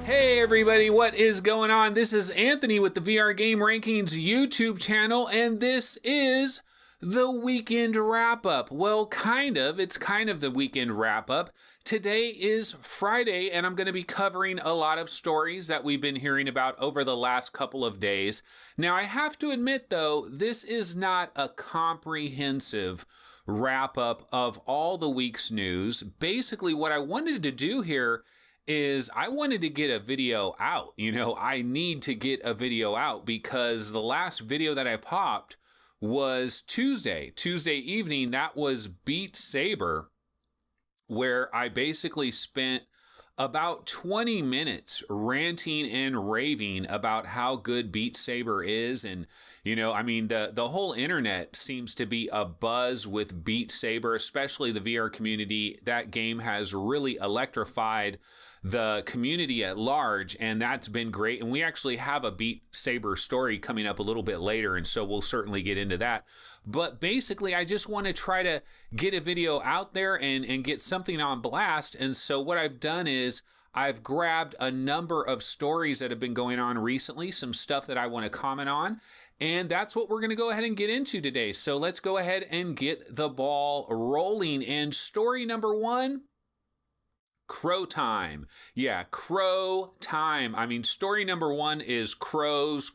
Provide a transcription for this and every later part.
Hey everybody, what is going on? This is Anthony with the VR Game Rankings YouTube channel, and this is the weekend wrap-up. Well, it's kind of the weekend wrap-up. Today is Friday, and I'm going to be covering a lot of stories that we've been hearing about over the last couple of days. Now, I have to admit, though, this is not a comprehensive wrap-up of all the week's news. Basically, what I wanted to do here is I wanted to get a video out. I need to get a video out because the last video that I popped was Tuesday evening. That was Beat Saber, where I basically spent about 20 minutes ranting and raving about how good Beat Saber is. And, the whole internet seems to be abuzz with Beat Saber, especially the VR community. That game has really electrified the community at large, and that's been great. And we actually have a Beat Saber story coming up a little bit later, and so we'll certainly get into that. But basically, I just want to try to get a video out there and get something on blast. And so what I've done is I've grabbed a number of stories that have been going on recently, some stuff that I want to comment on, and that's what we're going to go ahead and get into today. So let's go ahead and get the ball rolling. And story number one, crow time. Yeah, crow time. Story number one is crows.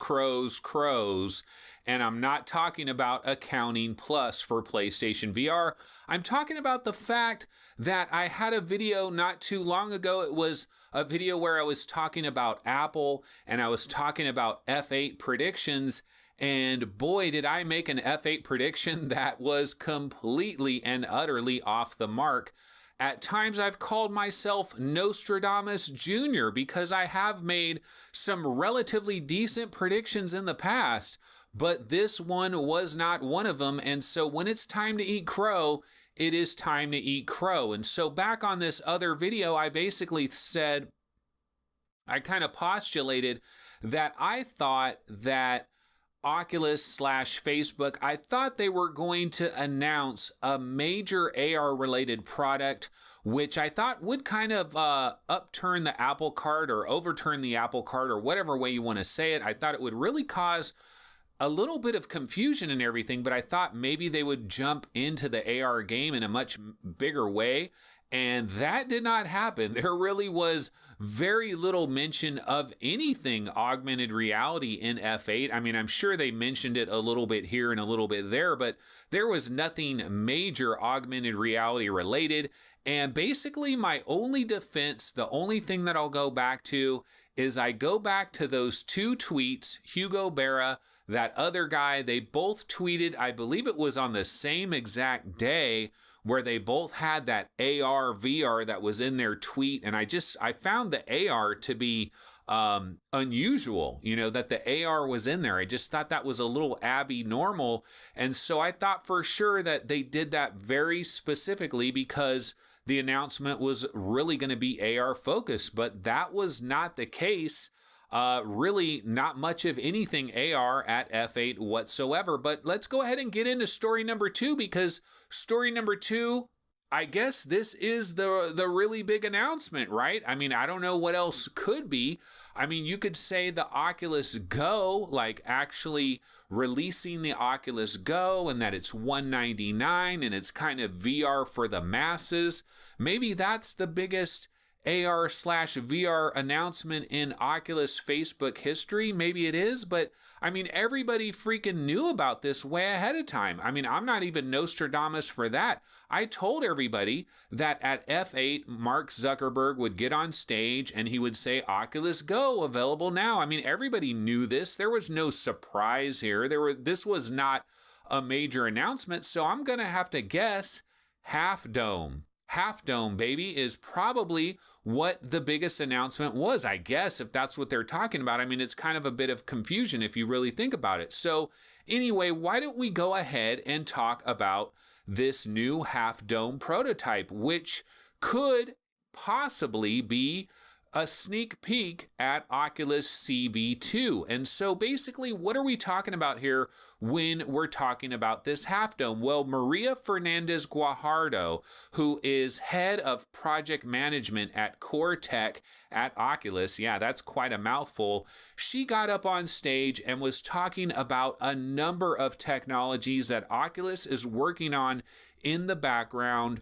And I'm not talking about Accounting Plus for PlayStation VR. I'm talking about the fact that I had a video not too long ago. It was a video where I was talking about Apple and I was talking about F8 predictions. And boy, did I make an F8 prediction that was completely and utterly off the mark. At times, I've called myself Nostradamus Jr. because I have made some relatively decent predictions in the past, but this one was not one of them. And so when it's time to eat crow, it is time to eat crow. And so back on this other video, I basically said, I kind of postulated that I thought that Oculus/Facebook, I thought they were going to announce a major AR related product, which I thought would kind of upturn the apple cart or overturn the apple cart, or whatever way you want to say it. I thought it would really cause a little bit of confusion and everything, but I thought maybe they would jump into the AR game in a much bigger way. And that did not happen. There really was very little mention of anything augmented reality in F8. I'm sure they mentioned it a little bit here and a little bit there, but there was nothing major augmented reality related. And basically my only defense, the only thing that I'll go back to is I go back to those two tweets, Hugo Berra, that other guy, they both tweeted, I believe it was on the same exact day, where they both had that AR VR that was in their tweet. And I found the AR to be unusual, that the AR was in there. I just thought that was a little abnormal. And so I thought for sure that they did that very specifically because the announcement was really going to be AR focused, but that was not the case. Really not much of anything AR at F8 whatsoever. But let's go ahead and get into story number two, because story number two, I guess this is the really big announcement, right? I don't know what else could be. You could say the Oculus Go, like actually releasing the Oculus Go, and that it's $199 and it's kind of VR for the masses. Maybe that's the biggest AR/VR announcement in Oculus Facebook history. Maybe it is, but everybody freaking knew about this way ahead of time. I'm not even Nostradamus for that. I told everybody that at F8, Mark Zuckerberg would get on stage and he would say, Oculus Go available now. Everybody knew this. There was no surprise here. This was not a major announcement. So I'm going to have to guess Half Dome. Half Dome, baby, is probably what the biggest announcement was, I guess, if that's what they're talking about. It's kind of a bit of confusion if you really think about it. So anyway, why don't we go ahead and talk about this new Half Dome prototype, which could possibly be a sneak peek at Oculus CV2. And so basically, what are we talking about here when we're talking about this Half Dome? Well, Maria Fernandez Guajardo, who is head of project management at Core Tech at Oculus, yeah, that's quite a mouthful, she got up on stage and was talking about a number of technologies that Oculus is working on in the background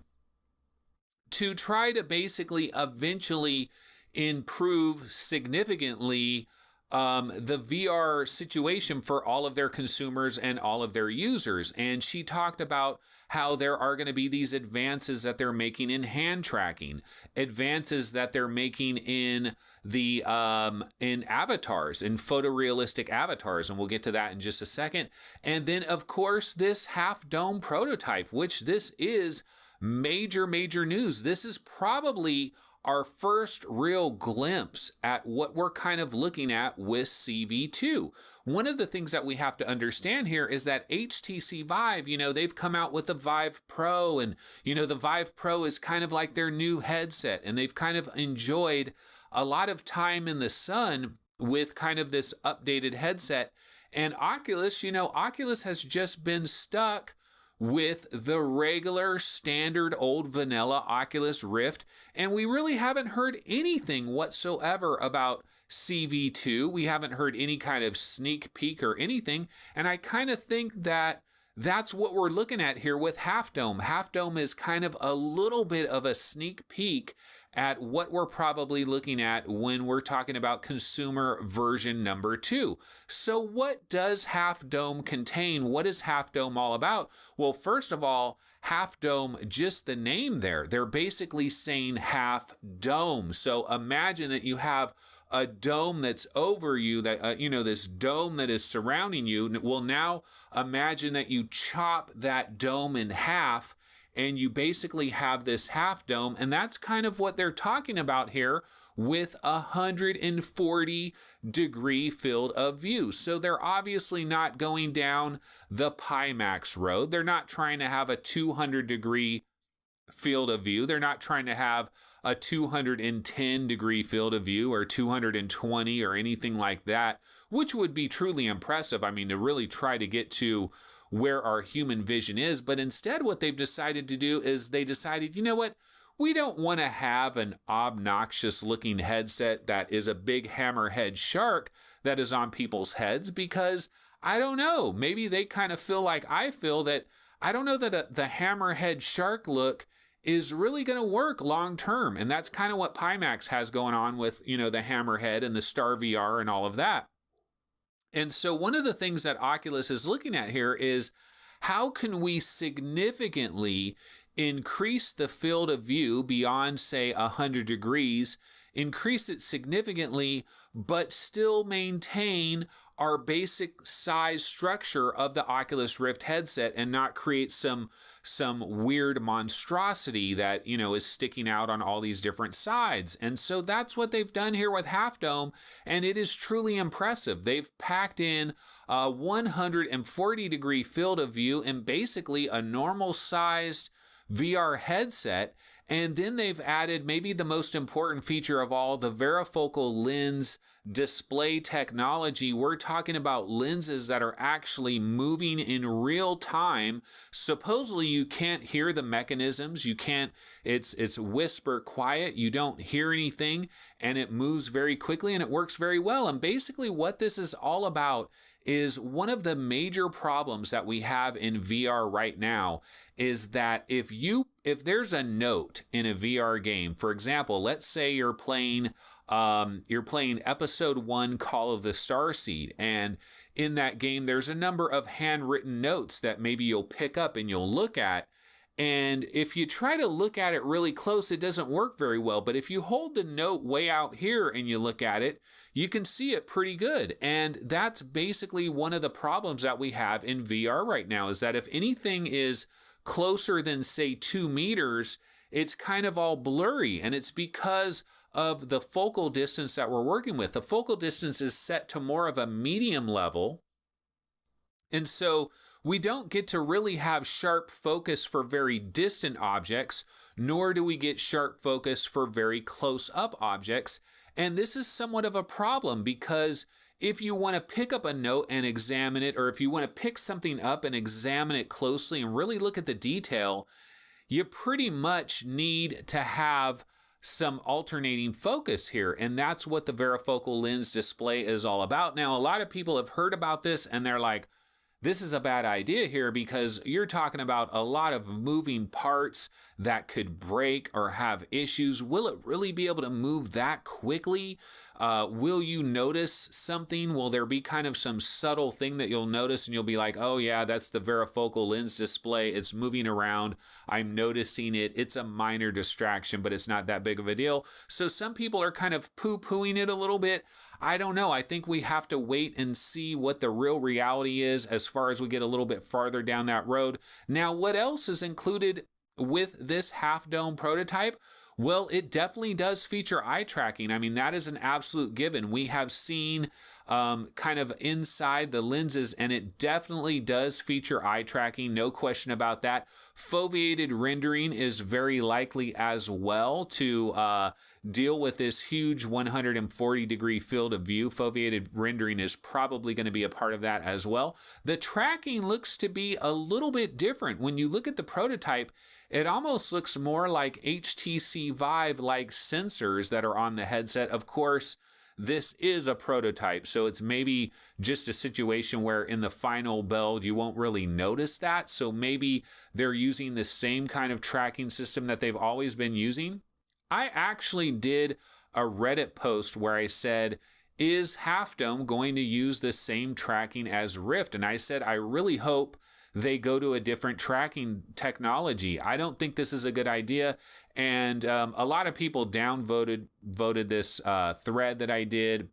to try to basically eventually improve significantly the VR situation for all of their consumers and all of their users. And she talked about how there are going to be these advances that they're making in hand tracking, advances that they're making in the in avatars, in photorealistic avatars, and we'll get to that in just a second. And then, of course, this Half Dome prototype, which this is major news. This is probably our first real glimpse at what we're kind of looking at with CV2. One of the things that we have to understand here is that HTC Vive, they've come out with the Vive Pro, and, the Vive Pro is kind of like their new headset, and they've kind of enjoyed a lot of time in the sun with kind of this updated headset. And Oculus, Oculus has just been stuck with the regular standard old vanilla Oculus Rift, and we really haven't heard anything whatsoever about CV2. We haven't heard any kind of sneak peek or anything, and I kind of think that that's what we're looking at here with Half Dome. Half Dome is kind of a little bit of a sneak peek at what we're probably looking at when we're talking about consumer version number 2. So what does Half Dome contain? What is Half Dome all about? Well, first of all, Half Dome, just the name there, they're basically saying half dome. So imagine that you have a dome that's over you, that this dome that is surrounding you. Well, now imagine that you chop that dome in half, and you basically have this half dome, and that's kind of what they're talking about here with 140-degree field of view. So they're obviously not going down the Pimax road. They're not trying to have a 200-degree field of view. They're not trying to have a 210-degree field of view or 220 or anything like that, which would be truly impressive. I mean, to really try to get to where our human vision is. But instead, what they've decided to do is they decided, you know what? We don't want to have an obnoxious looking headset that is a big hammerhead shark that is on people's heads, because I don't know, maybe they kind of feel like I feel that I don't know that the hammerhead shark look is really going to work long term. And that's kind of what Pimax has going on with, the hammerhead and the Star VR and all of that. And so one of the things that Oculus is looking at here is how can we significantly increase the field of view beyond, say, 100 degrees, increase it significantly, but still maintain our basic size structure of the Oculus Rift headset and not create some weird monstrosity that, is sticking out on all these different sides. And so that's what they've done here with Half Dome, and it is truly impressive. They've packed in a 140-degree field of view in basically a normal-sized VR headset, and then they've added maybe the most important feature of all, the Varifocal lens display technology. We're talking about lenses that are actually moving in real time. Supposedly you can't hear the mechanisms. You can't, it's whisper quiet. You don't hear anything, and it moves very quickly and it works very well. And basically what this is all about is one of the major problems that we have in VR right now is that if there's a note in a VR game, for example, let's say you're playing Episode 1 Call of the Starseed, and in that game there's a number of handwritten notes that maybe you'll pick up and you'll look at. And if you try to look at it really close, it doesn't work very well. But if you hold the note way out here and you look at it, you can see it pretty good. And that's basically one of the problems that we have in VR right now, is that if anything is closer than, say, 2 meters, it's kind of all blurry. And it's because of the focal distance that we're working with. The focal distance is set to more of a medium level. And so we don't get to really have sharp focus for very distant objects, nor do we get sharp focus for very close up objects. And this is somewhat of a problem because if you want to pick up a note and examine it, or if you want to pick something up and examine it closely and really look at the detail, you pretty much need to have some alternating focus here. And that's what the varifocal lens display is all about. Now, a lot of people have heard about this and they're like, this is a bad idea here because you're talking about a lot of moving parts that could break or have issues. Will it really be able to move that quickly? Will you notice something? Will there be kind of some subtle thing that you'll notice and you'll be like, oh yeah, that's the varifocal lens display. It's moving around. I'm noticing it. It's a minor distraction, but it's not that big of a deal. So some people are kind of poo-pooing it a little bit. I don't know. I think we have to wait and see what the real reality is as far as we get a little bit farther down that road. Now, what else is included with this half dome prototype? Well, it definitely does feature eye tracking. I mean, that is an absolute given. We have seen kind of inside the lenses, and it definitely does feature eye tracking, no question about that. Foveated rendering is very likely as well to deal with this huge 140-degree field of view. Foveated rendering is probably going to be a part of that as well. The tracking looks to be a little bit different. When you look at the prototype, it almost looks more like HTC Vive-like sensors that are on the headset. Of course, this is a prototype, so it's maybe just a situation where in the final build you won't really notice that. So maybe they're using the same kind of tracking system that they've always been using. I actually did a Reddit post where I said, is Half Dome going to use the same tracking as Rift? And I said, I really hope they go to a different tracking technology. I don't think this is a good idea. And a lot of people voted this thread that I did.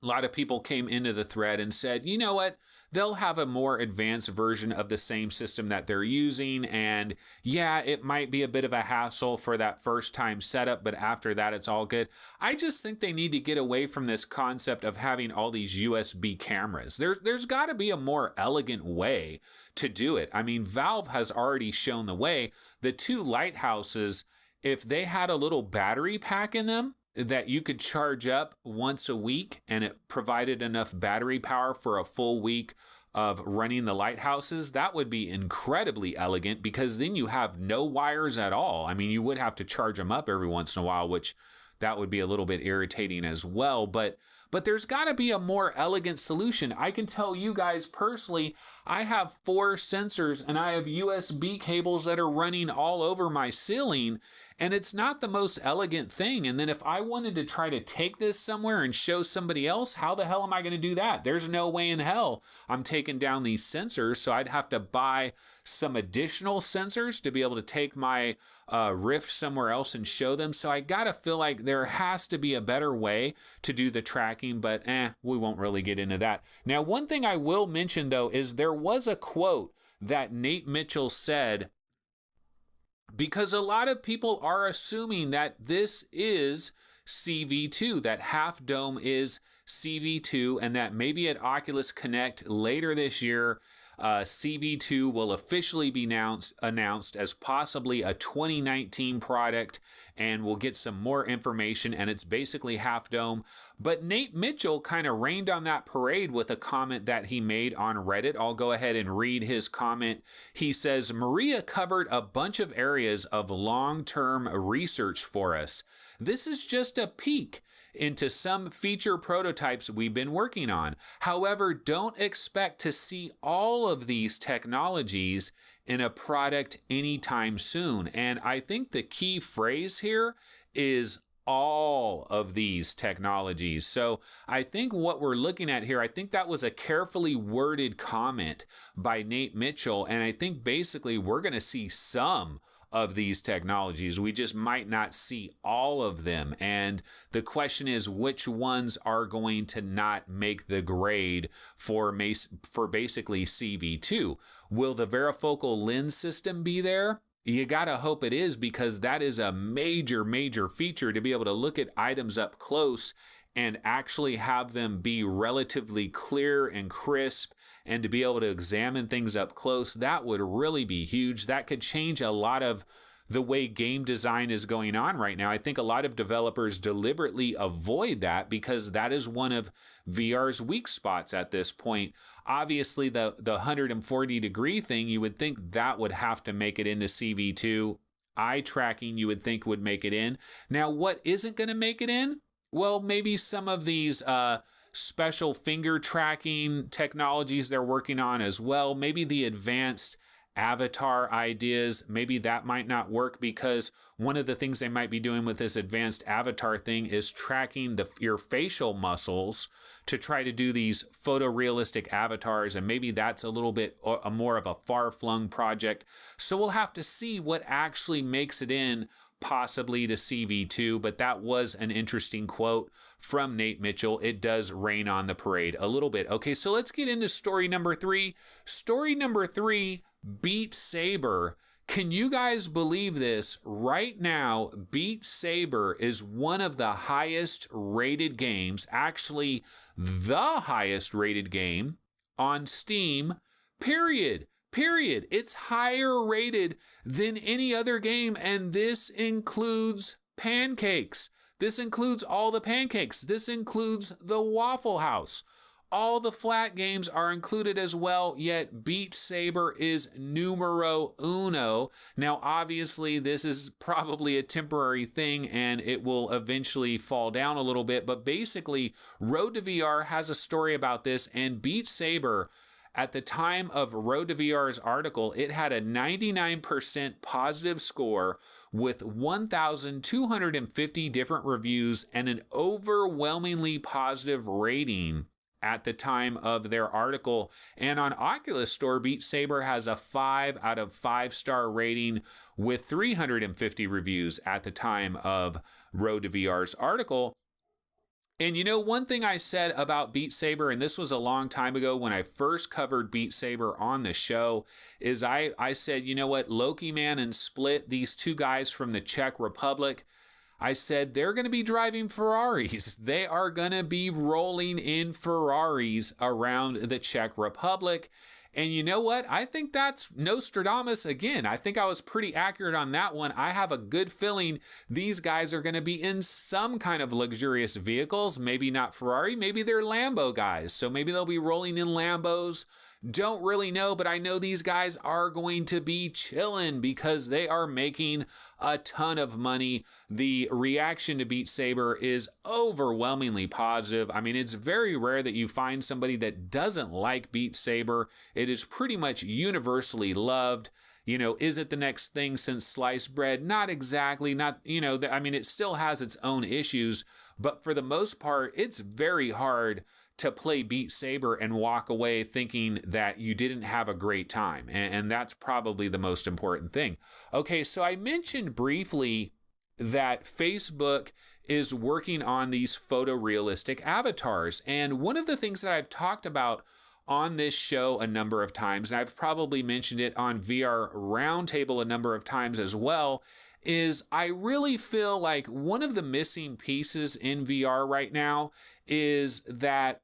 A lot of people came into the thread and said, you know what? They'll have a more advanced version of the same system that they're using. And yeah, it might be a bit of a hassle for that first time setup, but after that, it's all good. I just think they need to get away from this concept of having all these USB cameras. There's got to be a more elegant way to do it. I mean, Valve has already shown the way. The two lighthouses, if they had a little battery pack in them that you could charge up once a week and it provided enough battery power for a full week of running the lighthouses, that would be incredibly elegant because then you have no wires at all. I mean, you would have to charge them up every once in a while, which that would be a little bit irritating as well. But there's got to be a more elegant solution. I can tell you guys personally, I have 4 sensors and I have USB cables that are running all over my ceiling, and it's not the most elegant thing. And then if I wanted to try to take this somewhere and show somebody else, how the hell am I going to do that? There's no way in hell I'm taking down these sensors, so I'd have to buy some additional sensors to be able to take my Rift somewhere else and show them. So I gotta feel like there has to be a better way to do the tracking, but we won't really get into that. Now, one thing I will mention though is there was a quote that Nate Mitchell said, because a lot of people are assuming that this is CV2, that Half Dome is CV2, and that maybe at Oculus Connect later this year, CV2 will officially be announced as possibly a 2019 product, and we'll get some more information, and it's basically Half Dome. But Nate Mitchell kind of rained on that parade with a comment that he made on Reddit. I'll go ahead and read his comment. He says, Maria covered a bunch of areas of long-term research for us. This is just a peek into some feature prototypes we've been working on. However, don't expect to see all of these technologies in a product anytime soon. And I think the key phrase here is all of these technologies. So I think what we're looking at here, I think that was a carefully worded comment by Nate Mitchell. And I think basically we're going to see some of these technologies. We just might not see all of them. And the question is, which ones are going to not make the grade for basically CV2? Will the varifocal lens system be there? You gotta hope it is, because that is a major, major feature to be able to look at items up close and actually have them be relatively clear and crisp, and to be able to examine things up close. That would really be huge. That could change a lot of the way game design is going on right now. I think a lot of developers deliberately avoid that because that is one of VR's weak spots at this point. Obviously, the 140-degree thing, you would think that would have to make it into CV2. Eye tracking, you would think, would make it in. Now, what isn't going to make it in? Well, maybe some of these special finger tracking technologies they're working on as well. Maybe the advanced avatar ideas, maybe that might not work, because one of the things they might be doing with this advanced avatar thing is tracking your facial muscles to try to do these photorealistic avatars, and maybe that's a little bit more of a far-flung project. So we'll have to see what actually makes it in, possibly to CV2, but that was an interesting quote from Nate Mitchell. It does rain on the parade a little bit. Okay, so let's get into story number 3. Story number 3, Beat Saber. Can you guys believe this? Right now, Beat Saber is one of the highest rated games, actually the highest rated game on Steam, period. It's higher rated than any other game, and this includes pancakes. This includes all the pancakes. This includes the Waffle House. All the flat games are included as well, yet Beat Saber is numero uno. Now, obviously, this is probably a temporary thing, and it will eventually fall down a little bit, but basically, Road to VR has a story about this, and Beat Saber, at the time of Road to VR's article, it had a 99% positive score with 1,250 different reviews and an overwhelmingly positive rating at the time of their article. And on Oculus Store, Beat Saber has a 5 out of 5-star rating with 350 reviews at the time of Road to VR's article. And you know, one thing I said about Beat Saber, and this was a long time ago when I first covered Beat Saber on the show, is I said, you know what, Lowkey Man and Split, these two guys from the Czech Republic, I said they're going to be driving Ferraris. They are going to be rolling in Ferraris around the Czech Republic. And you know what? I think that's Nostradamus again. I think I was pretty accurate on that one. I have a good feeling these guys are going to be in some kind of luxurious vehicles. Maybe not Ferrari, maybe they're Lambo guys. So maybe they'll be rolling in Lambos. Don't really know, but I know these guys are going to be chilling because they are making a ton of money. The reaction to Beat Saber is overwhelmingly positive. I mean, it's very rare that you find somebody that doesn't like Beat Saber. It is pretty much universally loved. You know, is it the next thing since sliced bread? Not exactly. Not, you know, I mean, it still has its own issues, but for the most part, it's very hard to play Beat Saber and walk away thinking that you didn't have a great time. And that's probably the most important thing. Okay, so I mentioned briefly that Facebook is working on these photorealistic avatars. And one of the things that I've talked about on this show a number of times, and I've probably mentioned it on VR Roundtable a number of times as well, is I really feel like one of the missing pieces in VR right now is that,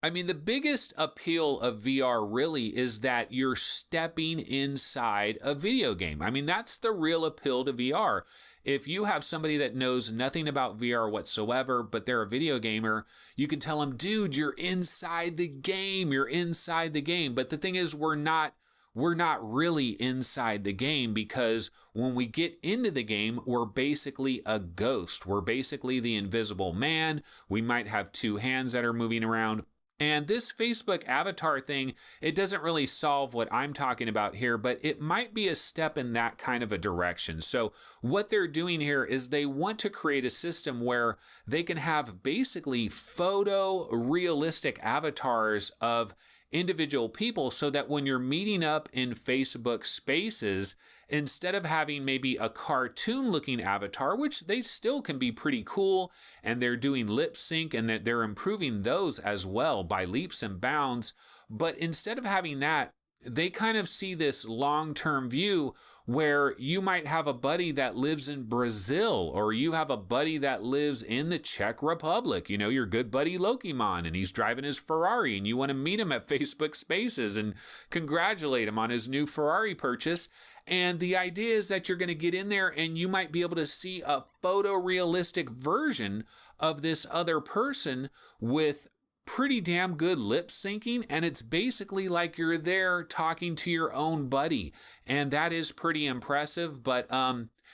I mean, the biggest appeal of VR really is that you're stepping inside a video game. I mean, that's the real appeal to VR. If you have somebody that knows nothing about VR whatsoever, but they're a video gamer, you can tell them, dude, you're inside the game. You're inside the game. But the thing is, we're not really inside the game, because when we get into the game, we're basically a ghost. We're basically the invisible man. We might have two hands that are moving around. And this Facebook avatar thing, it doesn't really solve what I'm talking about here, but it might be a step in that kind of a direction. So what they're doing here is they want to create a system where they can have basically photorealistic avatars of individual people, so that when you're meeting up in Facebook spaces, instead of having maybe a cartoon looking avatar, which they still can be pretty cool, and they're doing lip sync and that they're improving those as well by leaps and bounds, but instead of having that, they kind of see this long-term view where you might have a buddy that lives in Brazil, or you have a buddy that lives in the Czech Republic, you know, your good buddy Lowkey Man, and he's driving his Ferrari, and you want to meet him at Facebook Spaces and congratulate him on his new Ferrari purchase. And the idea is that you're going to get in there and you might be able to see a photorealistic version of this other person with pretty damn good lip syncing, and it's basically like you're there talking to your own buddy, and that is pretty impressive. But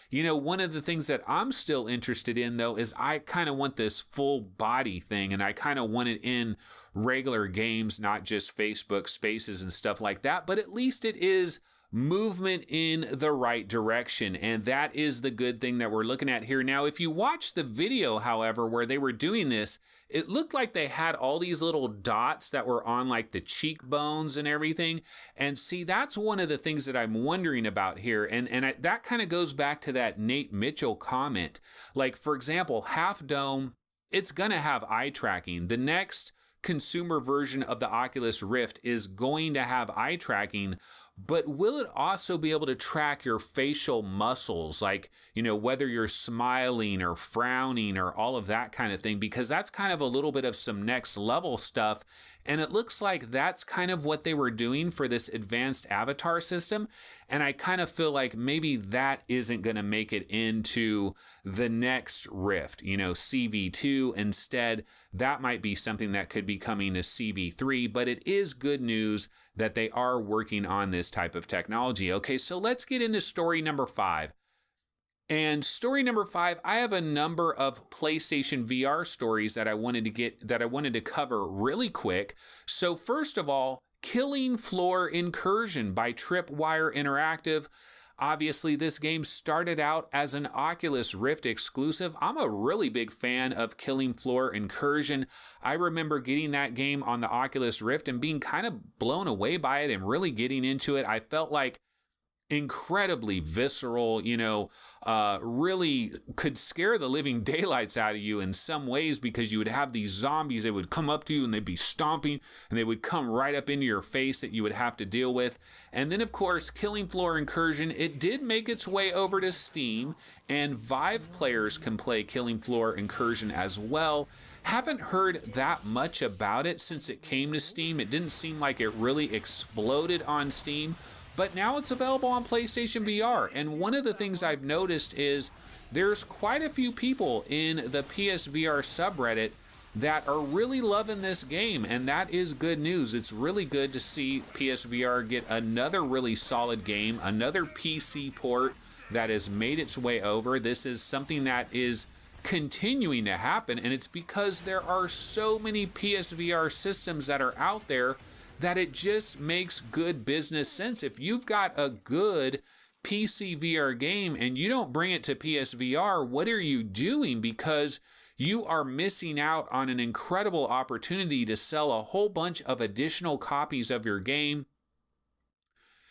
you know, one of the things that I'm still interested in though is I kind of want this full body thing, and I kind of want it in regular games, not just Facebook Spaces and stuff like that, but at least it is movement in the right direction, and that is the good thing that we're looking at here. Now, if you watch the video, however, where they were doing this, it looked like they had all these little dots that were on like the cheekbones and everything. And see, that's one of the things that I'm wondering about here. And that kind of goes back to that Nate Mitchell comment. Like, for example, Half Dome, it's going to have eye tracking. The next consumer version of the Oculus Rift is going to have eye tracking, but will it also be able to track your facial muscles, like, you know, whether you're smiling or frowning or all of that kind of thing? Because that's kind of a little bit of some next level stuff. And it looks like that's kind of what they were doing for this advanced avatar system. And I kind of feel like maybe that isn't going to make it into the next Rift, you know, CV2. Instead, that might be something that could be coming to CV3, but it is good news that they are working on this type of technology. Okay, so let's get into story number 5. And story number 5, I have a number of PlayStation VR stories that I wanted to cover really quick. So first of all, Killing Floor Incursion by Tripwire Interactive. Obviously, this game started out as an Oculus Rift exclusive. I'm a really big fan of Killing Floor Incursion. I remember getting that game on the Oculus Rift and being kind of blown away by it and really getting into it. I felt like incredibly visceral, you know, really could scare the living daylights out of you in some ways, because you would have these zombies that would come up to you and they'd be stomping and they would come right up into your face that you would have to deal with. And then, of course, Killing Floor Incursion, it did make its way over to Steam, and Vive players can play Killing Floor Incursion as well. Haven't heard that much about it since it came to Steam. It didn't seem like it really exploded on Steam. But now it's available on PlayStation VR. And one of the things I've noticed is there's quite a few people in the PSVR subreddit that are really loving this game, and that is good news. It's really good to see PSVR get another really solid game, another PC port that has made its way over. This is something that is continuing to happen, and it's because there are so many PSVR systems that are out there that it just makes good business sense. If you've got a good PC VR game and you don't bring it to PSVR, what are you doing? Because you are missing out on an incredible opportunity to sell a whole bunch of additional copies of your game.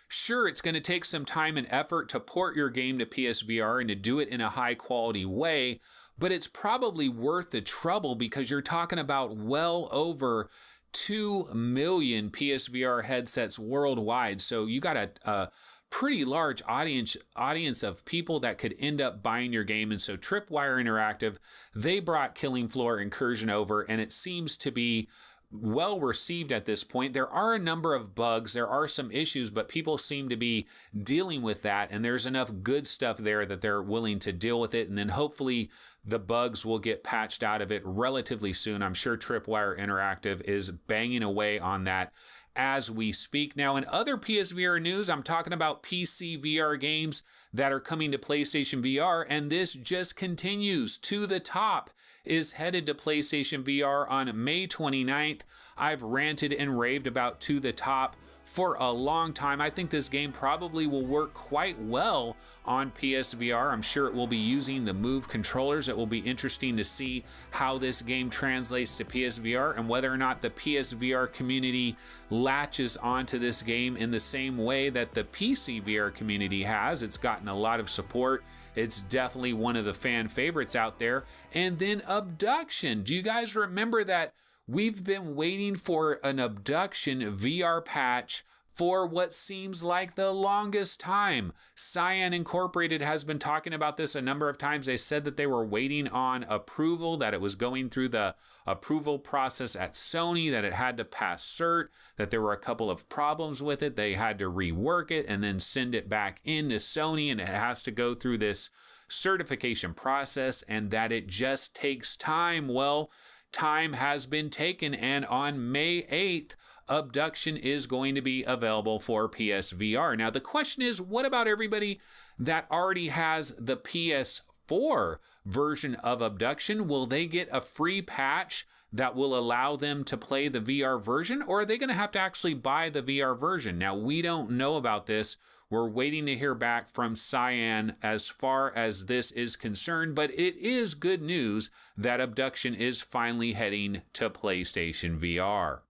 Sure, it's going to take some time and effort to port your game to PSVR and to do it in a high quality way, but it's probably worth the trouble, because you're talking about well over 2 million PSVR headsets worldwide. So you got a pretty large audience of people that could end up buying your game. And so Tripwire Interactive, they brought Killing Floor Incursion over, and it seems to be well received at this point. There are a number of bugs, there are some issues, but people seem to be dealing with that, and there's enough good stuff there that they're willing to deal with it, and then hopefully the bugs will get patched out of it relatively soon. I'm sure Tripwire Interactive is banging away on that as we speak. Now, in other PSVR news, I'm talking about PC VR games that are coming to PlayStation VR, and this just continues. To the Top is headed to PlayStation VR on May 29th. I've ranted and raved about To the Top for a long time. I think this game probably will work quite well on PSVR. I'm sure it will be using the Move controllers. It will be interesting to see how this game translates to PSVR and whether or not the PSVR community latches onto this game in the same way that the PC VR community has. It's gotten a lot of support. It's definitely one of the fan favorites out there. And then Abduction. Do you guys remember that we've been waiting for an Abduction VR patch for what seems like the longest time. Cyan Incorporated has been talking about this a number of times. They said that they were waiting on approval, that it was going through the approval process at Sony, that it had to pass cert, that there were a couple of problems with it. They had to rework it and then send it back into Sony, and it has to go through this certification process, and that it just takes time. Well, time has been taken, and on May 8th, Abduction is going to be available for PSVR. Now, the question is, what about everybody that already has the PS4 version of Abduction? Will they get a free patch that will allow them to play the VR version, or are they going to have to actually buy the VR version? Now, we don't know about this. We're waiting to hear back from Cyan as far as this is concerned, but it is good news that Abduction is finally heading to PlayStation VR.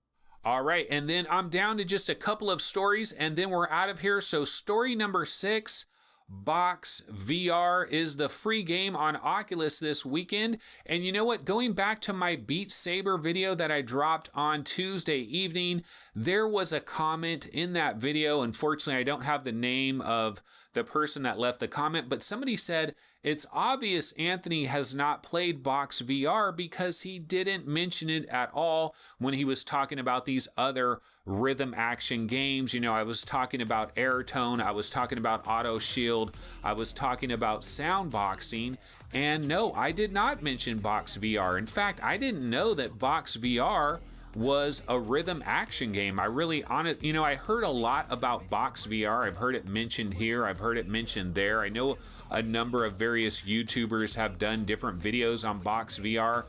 All right, and then I'm down to just a couple of stories, and then we're out of here. So story number 6, Box VR is the free game on Oculus this weekend. And you know what? Going back to my Beat Saber video that I dropped on Tuesday evening, there was a comment in that video. Unfortunately, I don't have the name of the person that left the comment, but somebody said, it's obvious Anthony has not played Box VR because he didn't mention it at all when he was talking about these other rhythm action games. You know, I was talking about Airtone, I was talking about Auto Shield, I was talking about sound boxing, and no, I did not mention Box VR. In fact, I didn't know that Box VR was a rhythm action game. I heard a lot about Box VR. I've heard it mentioned here, I've heard it mentioned there. I know a number of various YouTubers have done different videos on Box VR,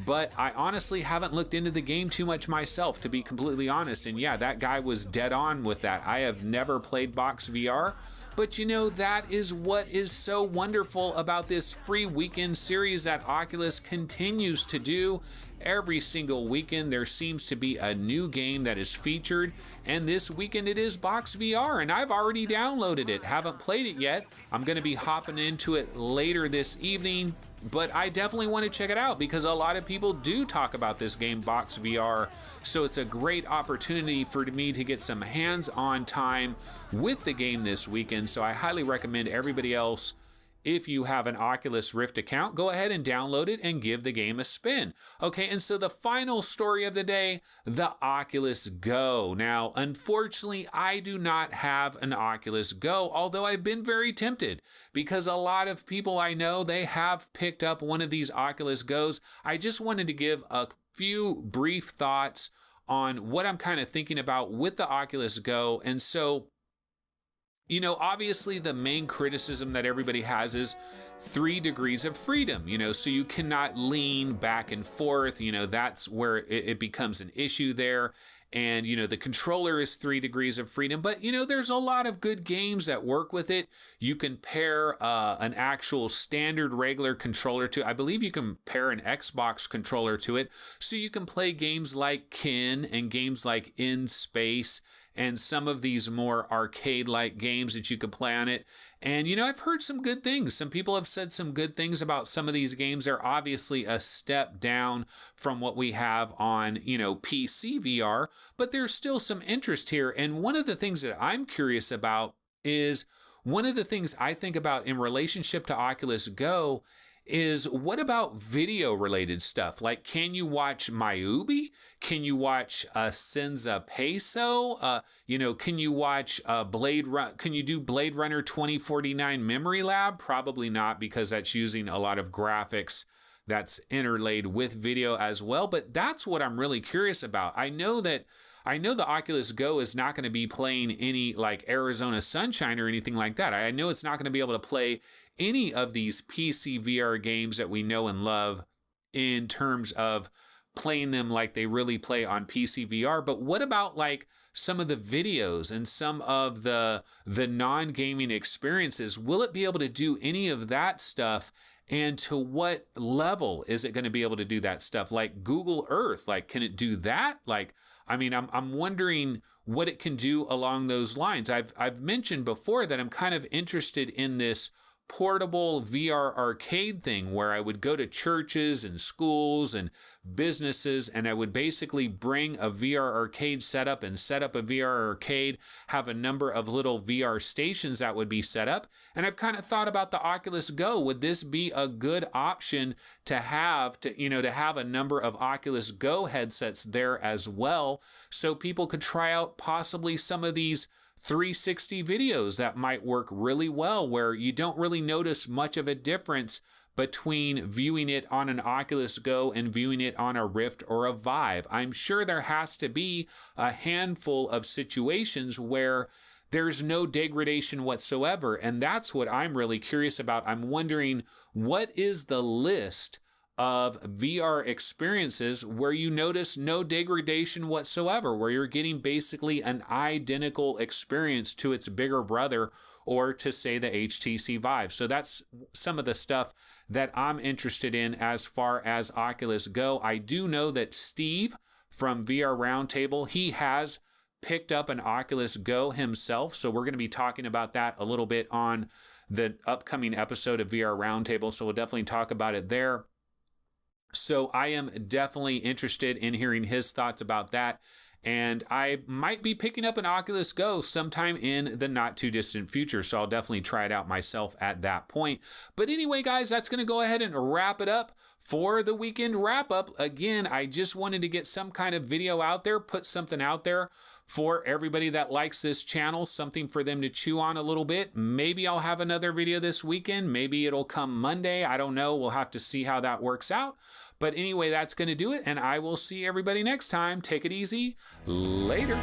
but I honestly haven't looked into the game too much myself, to be completely honest. And yeah, that guy was dead on with that. I have never played Box VR, but you know, that is what is so wonderful about this free weekend series that Oculus continues to do. Every single weekend there seems to be a new game that is featured, and this weekend it is Box VR, and I've already downloaded it. Haven't played it yet. I'm going to be hopping into it later this evening, but I definitely want to check it out because a lot of people do talk about this game, Box VR, so it's a great opportunity for me to get some hands-on time with the game this weekend. So I highly recommend everybody else, if you have an Oculus Rift account, go ahead and download it and give the game a spin. Okay, and so the final story of the day, the Oculus Go. Now, unfortunately, I do not have an Oculus Go, although I've been very tempted because a lot of people I know, they have picked up one of these Oculus Go's. I just wanted to give a few brief thoughts on what I'm kind of thinking about with the Oculus Go. And so, you know, obviously the main criticism that everybody has is 3 degrees of freedom, you know, so you cannot lean back and forth, you know, that's where it becomes an issue there. And, you know, the controller is 3 degrees of freedom, but, you know, there's a lot of good games that work with it. You can pair an actual standard regular controller to, I believe you can pair an Xbox controller to it. So you can play games like Kin and games like In Space and some of these more arcade-like games that you could play on it. And, you know, I've heard some good things. Some people have said some good things about some of these games. They're obviously a step down from what we have on, you know, PC VR, but there's still some interest here. And one of the things that I'm curious about is, one of the things I think about in relationship to Oculus Go is, what about video related stuff? Like, can you watch Mayubi? Can you watch Senza Peso? You know, can you watch can you do Blade Runner 2049 Memory Lab? Probably not, because that's using a lot of graphics that's interlaid with video as well. But that's what I'm really curious about. I know the Oculus Go is not going to be playing any like Arizona Sunshine or anything like that. I know it's not going to be able to play any of these PC VR games that we know and love in terms of playing them like they really play on PC VR. But what about like some of the videos and some of the non-gaming experiences? Will it be able to do any of that stuff? And to what level is it going to be able to do that stuff? Like Google Earth, like, can it do that? Like, I mean, I'm wondering what it can do along those lines. I've mentioned before that I'm kind of interested in this portable VR arcade thing where I would go to churches and schools and businesses, and I would basically bring a VR arcade setup and set up a VR arcade, have a number of little VR stations that would be set up. And I've kind of thought about the Oculus Go. Would this be a good option to have a number of Oculus Go headsets there as well, so people could try out possibly some of these 360 videos that might work really well, where you don't really notice much of a difference between viewing it on an Oculus Go and viewing it on a Rift or a Vive. I'm sure there has to be a handful of situations where there's no degradation whatsoever, and that's what I'm really curious about. I'm wondering, what is the list of VR experiences where you notice no degradation whatsoever, where you're getting basically an identical experience to its bigger brother, or to say the HTC Vive. So that's some of the stuff that I'm interested in as far as Oculus Go. I do know that Steve from VR Roundtable, he has picked up an Oculus Go himself, so we're going to be talking about that a little bit on the upcoming episode of VR Roundtable, so we'll definitely talk about it there. So I am definitely interested in hearing his thoughts about that. And I might be picking up an Oculus Go sometime in the not too distant future. So I'll definitely try it out myself at that point. But anyway, guys, that's going to go ahead and wrap it up for the weekend wrap up. Again, I just wanted to get some kind of video out there, put something out there for everybody that likes this channel, something for them to chew on a little bit. Maybe I'll have another video this weekend. Maybe it'll come Monday. I don't know. We'll have to see how that works out. But anyway, that's going to do it, and I will see everybody next time. Take it easy. Later.